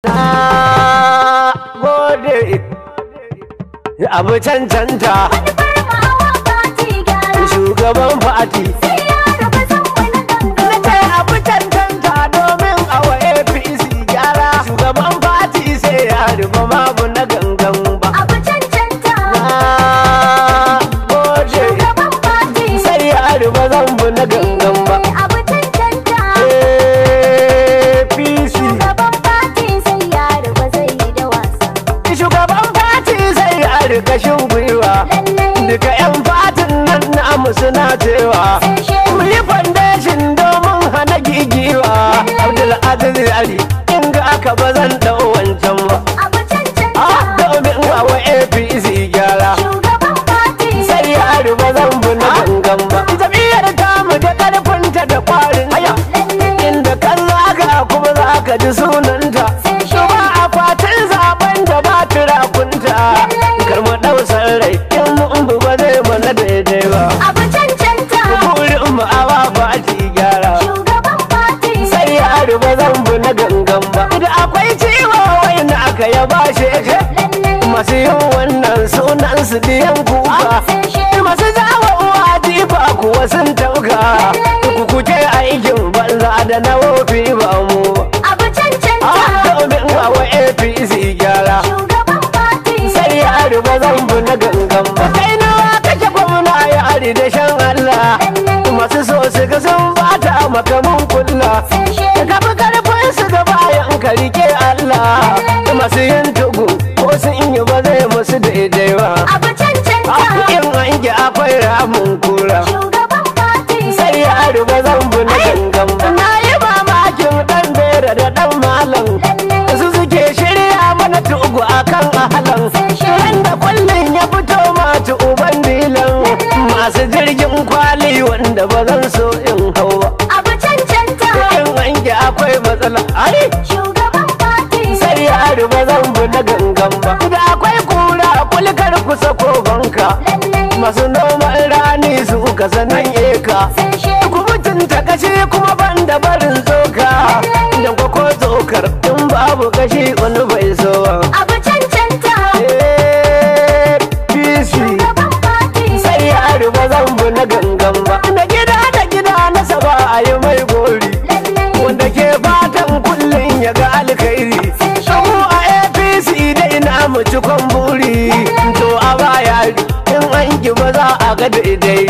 Na gode abu cancanta shugaban fati nace abu cancanta domin awa APC gyara shugaban fati sai ya rufe babu na gangan ba abu cancanta na gode sai ya rufe zambu na gangan ba abu cancanta APC shugaban fati sai ya rufe zai yi da wasa shugaban fati sai ya rikashin gwiwa duka 'yan fatin nan namu suna cewa mu yi foundation domin hana gigiwa Abdulaziz Ali in ga aka ba zan dau wancan ba abu cancanta domin wa APC gyara shugaban fati sai ya ruba zan bu na gangan ba jam'iyyar tamu da karfinta da kwarin haya inda kan zaga kuma za ka ji sunanta ba akwatin zaben da ba turakunta kar mu dau rai in mu ba zai mana daidai ba abu cancanta burin mu awa fati gyara shugaban fati sai ya ruba zan bu na gangan ba da akwai ciwo wai na aka ya ba sheke masu yin wannan sunan su diyan kuka masu jawo uwa jifa kuwa sun tauka ku kuke aikin banza da na wofi ba mu abu cancanta domin wa APC gyara shugaban fati sai ya ruba zan bu na gangan ba kai nawa kake gwamna ya ari da shan Allah masu so su ga sun bata makamin kulla ka fi karfin su ga bayan ka rike Allah masu yin tugu ko sun yi ba zai musu daidai ba abu cancanta in an yi akwai ramin kura shugaban fati sai ya ruba zan bu na gangan ba na yi mamakin dan bera da dan malam su suke shirya mana tugu akan ahalan wanda kullum ya fito mata uban dilan masu jirgin kwali wanda ba zan so in hau ba abu cancanta in an yi akwai matsala ai shugaban fati sai ya ruba zan bu na gangan ba da akwai kura kulkar kusa ko banka masu noman rani su ka sanan eka ku mutunta kashi kuma banda barin tsoka da ko tsokar in babu kashi wani bai so ba abu cancanta APC shugaban fati sai ya ruba zan bu na gangan ba da gida na saba a yi mai gori wanda ke fatan kullum ya ga alkhairi mu a APC dai na mu cikon buri to a baya in an ki ba za a ga daidai